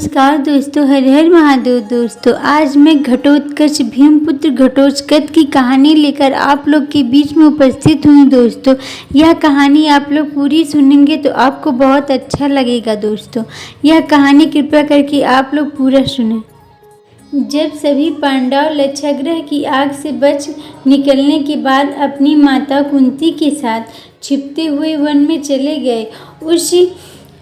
नमस्कार दोस्तों, हर हर महादेव। दोस्तों आज मैं घटोत्कच भीमपुत्र घटोत्कच की कहानी लेकर आप लोग के बीच में उपस्थित हूँ। दोस्तों यह कहानी आप लोग पूरी सुनेंगे तो आपको बहुत अच्छा लगेगा। दोस्तों यह कहानी कृपया करके आप लोग पूरा सुनें। जब सभी पांडव लक्षागृह की आग से बच निकलने के बाद अपनी माता कुंती के साथ छिपते हुए वन में चले गए, उस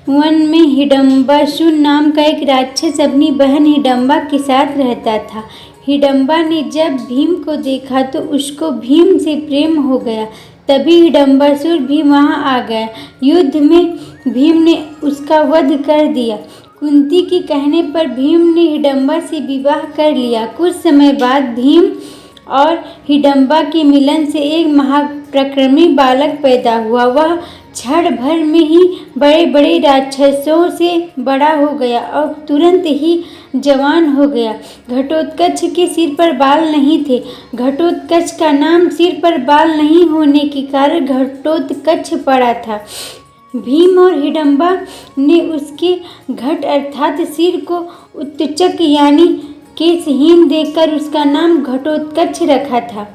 वन में हिडम्बासुर नाम का एक राक्षस अपनी बहन हिडम्बा के साथ रहता था। हिडम्बा ने जब भीम को देखा तो उसको भीम से प्रेम हो गया। तभी हिडम्बासुर भी वहां आ गया। युद्ध में भीम ने उसका वध कर दिया। कुंती के कहने पर भीम ने हिडम्बा से विवाह कर लिया। कुछ समय बाद भीम और हिडम्बा के मिलन से एक महापराक्रमी बालक पैदा हुआ। वह क्षण भर में ही बड़े बड़े राक्षसों से बड़ा हो गया और तुरंत ही जवान हो गया। घटोत्कच के सिर पर बाल नहीं थे। घटोत्कच का नाम सिर पर बाल नहीं होने के कारण घटोत्कच पड़ा था। भीम और हिडम्बा ने उसके घट अर्थात सिर को उत्कच यानी केशहीन देखकर उसका नाम घटोत्कच रखा था।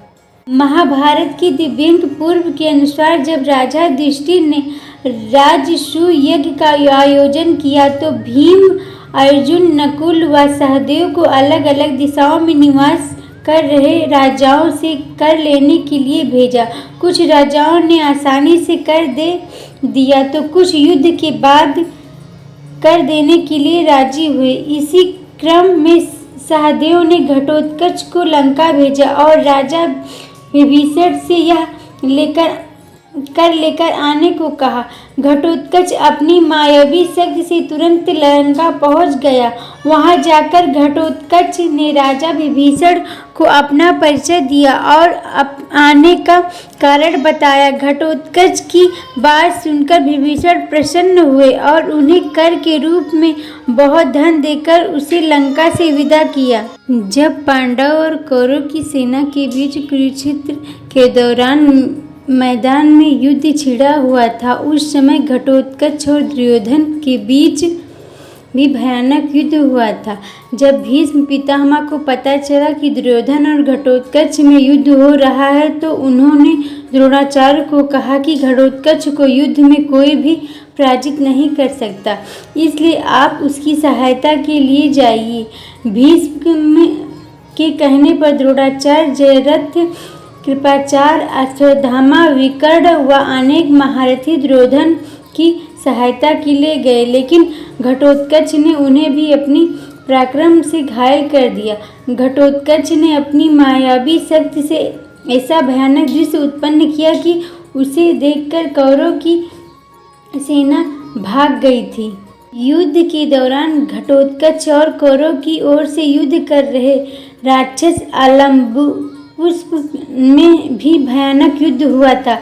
महाभारत की दिव्यांग पूर्व के अनुसार जब राजा युधिष्ठिर ने राजसूय यज्ञ का आयोजन किया तो भीम, अर्जुन, नकुल व सहदेव को अलग अलग दिशाओं में निवास कर रहे राजाओं से कर लेने के लिए भेजा। कुछ राजाओं ने आसानी से कर दे दिया तो कुछ युद्ध के बाद कर देने के लिए राजी हुए। इसी क्रम में सहदेव ने घटोत्कच को लंका भेजा और राजा विभीषण से यह लेकर आने को कहा। घटोत्कच अपनी मायावी शक्ति से तुरंत लंका पहुंच गया। वहां जाकर घटोत्कच ने राजा विभीषण को अपना परिचय दिया और आने का कारण बताया। घटोत्कच की बात सुनकर विभीषण प्रसन्न हुए और उन्हें कर के रूप में बहुत धन देकर उसे लंका से विदा किया। जब पांडव और कौरव की सेना के बीच कुरुक्षेत्र के दौरान मैदान में युद्ध छिड़ा हुआ था, उस समय घटोत्कच और दुर्योधन के बीच भी भयानक युद्ध हुआ था। जब भीष्म पितामह को पता चला कि दुर्योधन और घटोत्कच में युद्ध हो रहा है तो उन्होंने द्रोणाचार्य को कहा कि घटोत्कच को युद्ध में कोई भी पराजित नहीं कर सकता, इसलिए आप उसकी सहायता के लिए जाइए। भीष्म के कहने पर द्रोणाचार्य, जयद्रथ, कृपाचार्य, अश्वत्थामा, विकर्ण व अनेक महारथी दुर्योधन की सहायता के लिए गए, लेकिन घटोत्कच ने उन्हें भी अपनी पराक्रम से घायल कर दिया। घटोत्कच ने अपनी मायावी शक्ति से ऐसा भयानक दृश्य उत्पन्न किया कि उसे देखकर कौरव की सेना भाग गई थी। युद्ध के दौरान घटोत्कच और कौरव की ओर से युद्ध कर रहे राक्षस अलम्बुपुष्प में भी भयानक युद्ध हुआ था।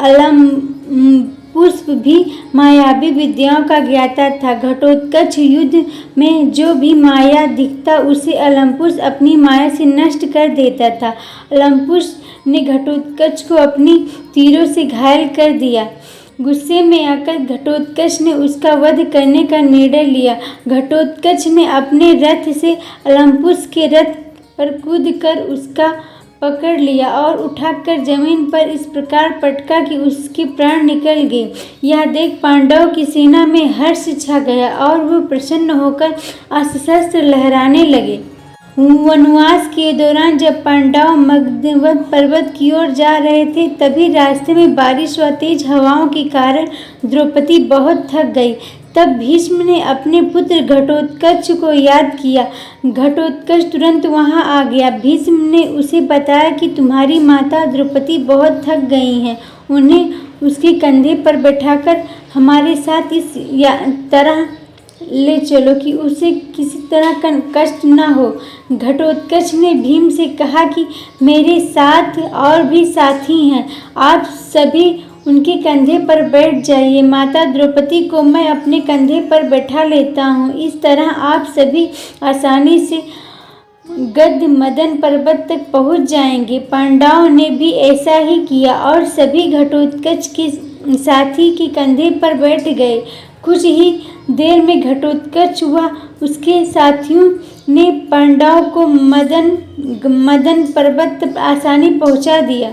अलम्बुपुष्प भी मायावी विद्याओं का ज्ञाता था। घटोत्कच युद्ध में जो भी माया दिखता उसे अलम्बुपुष्प अपनी माया से नष्ट कर देता था। अलम्बुपुष्प ने घटोत्कच को अपनी तीरों से घायल कर दिया। गुस्से में आकर घटोत्कच ने उसका वध करने का निर्णय लिया। घटोत्कच ने अपने रथ से अलम्बुपुष्प के रथ पर कूदकर उसका पकड़ लिया और उठाकर जमीन पर इस प्रकार पटका कि उसके प्राण निकल गए। यह देख पांडवों की सेना में हर्ष छा गया और वो प्रसन्न होकर अस्त्र लहराने लगे। वनवास के दौरान जब पांडव मगधवत पर्वत की ओर जा रहे थे तभी रास्ते में बारिश व तेज हवाओं के कारण द्रौपदी बहुत थक गई। तब भीष्म ने अपने पुत्र घटोत्कच को याद किया। घटोत्कच तुरंत वहां आ गया। भीष्म ने उसे बताया कि तुम्हारी माता द्रौपदी बहुत थक गई हैं, उन्हें उसके कंधे पर बैठाकर हमारे साथ इस तरह ले चलो कि उसे किसी तरह का कष्ट न हो। घटोत्कच ने भीम से कहा कि मेरे साथ और भी साथी हैं, आप सभी उनके कंधे पर बैठ जाइए। माता द्रौपदी को मैं अपने कंधे पर बैठा लेता हूँ। इस तरह आप सभी आसानी से गद मदन पर्वत तक पहुँच जाएंगे। पांडवों ने भी ऐसा ही किया और सभी घटोत्कच के साथी के कंधे पर बैठ गए। कुछ ही देर में घटोत्कच व उसके साथियों ने पांडवों को मदन पर्वत आसानी पहुंचा दिया।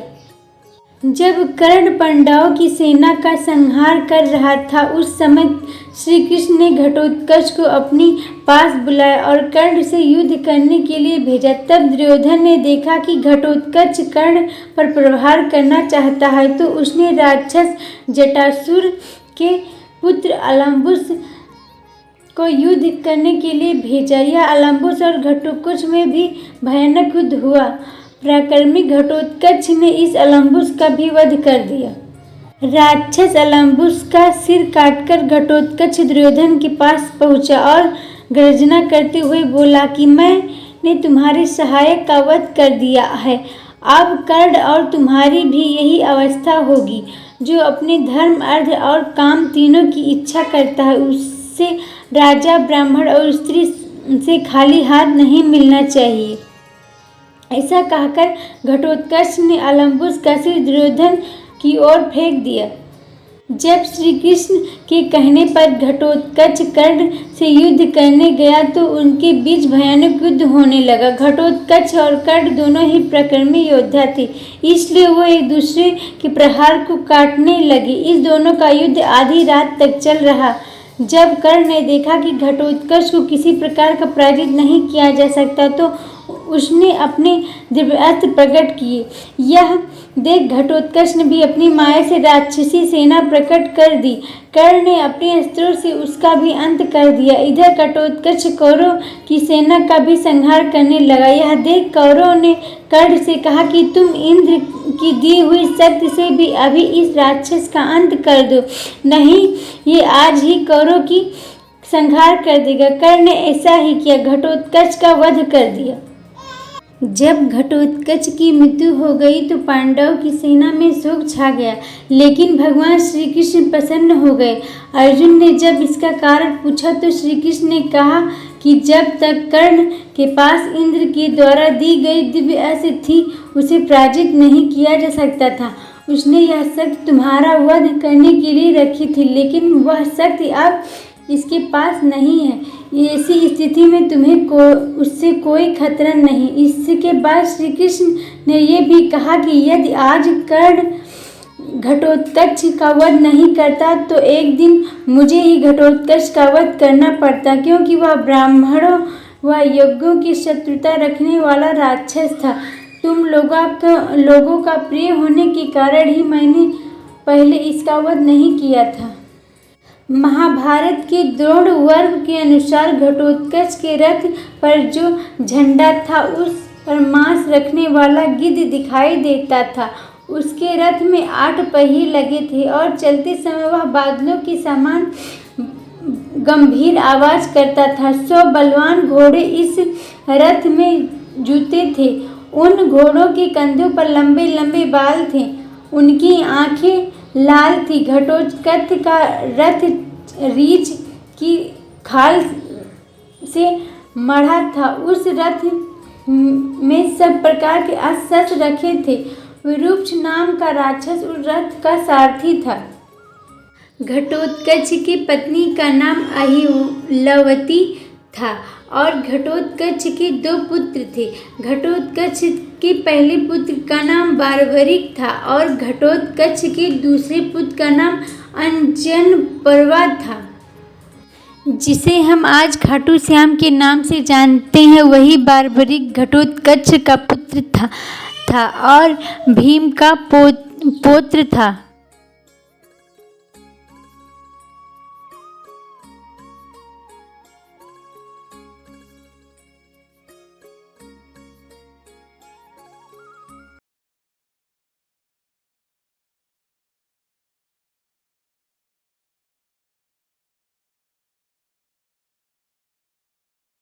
जब कर्ण पांडवों की सेना का संहार कर रहा था, उस समय श्री कृष्ण ने घटोत्कच को अपनी पास बुलाया और कर्ण से युद्ध करने के लिए भेजा। तब दुर्योधन ने देखा कि घटोत्कच कर्ण पर प्रहार करना चाहता है, तो उसने राक्षस जटासुर के पुत्र अलम्बुस को युद्ध करने के लिए भेजा। यह अलम्बुस और घटोत्कच में भी भयानक युद्ध हुआ। पराक्रमी घटोत्कच ने इस अलम्बुस का भी वध कर दिया। राक्षस अलम्बुस का सिर काटकर घटोत्कच दुर्योधन के पास पहुंचा और गर्जना करते हुए बोला कि मैंने तुम्हारे सहायक का वध कर दिया है। अब कर्ण और तुम्हारी भी यही अवस्था होगी। जो अपने धर्म, अर्थ और काम तीनों की इच्छा करता है, उससे राजा, ब्राह्मण और स्त्री से खाली हाथ नहीं मिलना चाहिए। ऐसा कहकर घटोत्कच ने अलम्बुस का सिर दुर्योधन की ओर फेंक दिया। जब श्री कृष्ण के कहने पर घटोत्कच कर्ण से युद्ध करने गया तो उनके बीच भयानक युद्ध होने लगा। घटोत्कच और कर्ण दोनों ही पराक्रमी योद्धा थे, इसलिए वो एक दूसरे के प्रहार को काटने लगे। इस दोनों का युद्ध आधी रात तक चल रहा। जब कर्ण ने देखा कि घटोत्कच को किसी प्रकार का पराजित नहीं किया जा सकता, तो उसने अपने दिव्यास्त्र प्रकट किए। यह देख घटोत्कच ने भी अपनी माया से राक्षसी सेना प्रकट कर दी। कर्ण ने अपने अस्त्रों से उसका भी अंत कर दिया। इधर घटोत्कच कौरवों की सेना का भी संहार करने लगा। यह देख कौरवों ने कर्ण से कहा कि तुम इंद्र की दी हुई शक्ति से भी अभी इस राक्षस का अंत कर दो, नहीं ये आज ही कौरवों की संहार कर देगा। कर्ण ने ऐसा ही किया, घटोत्कच का वध कर दिया। जब घटोत्कच की मृत्यु हो गई तो पांडवों की सेना में शोक छा गया, लेकिन भगवान श्री कृष्ण प्रसन्न हो गए। अर्जुन ने जब इसका कारण पूछा तो श्री कृष्ण ने कहा कि जब तक कर्ण के पास इंद्र के द्वारा दी गई दिव्य अस्त्र थी, उसे पराजित नहीं किया जा सकता था। उसने यह शक्ति तुम्हारा वध करने के लिए रखी थी, लेकिन वह शक्ति अब इसके पास नहीं है। ऐसी स्थिति में तुम्हें उससे कोई खतरा नहीं। इसके बाद श्री कृष्ण ने यह भी कहा कि यदि आज कर्ण घटोत्कच का वध नहीं करता तो एक दिन मुझे ही घटोत्कच का वध करना पड़ता, क्योंकि वह ब्राह्मणों व यज्ञों की शत्रुता रखने वाला राक्षस था। तुम लोगों का प्रिय होने के कारण ही मैंने पहले इसका वध नहीं किया था। महाभारत के द्रोण वर्ग के अनुसार घटोत्कच के रथ पर जो झंडा था उस पर मांस रखने वाला गिद्ध दिखाई देता था। उसके रथ में 8 पहिए लगे थे और चलते समय वह बादलों के समान गंभीर आवाज करता था। 100 बलवान घोड़े इस रथ में जुते थे। उन घोड़ों के कंधों पर लंबे लंबे बाल थे, उनकी आंखें लाल थी। घटोत्कच का रथ रीछ की खाल से मढ़ा था। उस रथ में सब प्रकार के अस्त्र रखे थे। विरूपाक्ष नाम का राक्षस उस रथ का सारथी था। घटोत्कच की पत्नी का नाम अहिलवती था और घटोत्कच के 2 पुत्र थे। घटोत्कच के पहले पुत्र का नाम बार्बरिक था और घटोत्कच के दूसरे पुत्र का नाम अंजनपर्वा था। जिसे हम आज खाटू श्याम के नाम से जानते हैं, वही बार्बरिक घटोत्कच का पुत्र था और भीम का पौत्र था।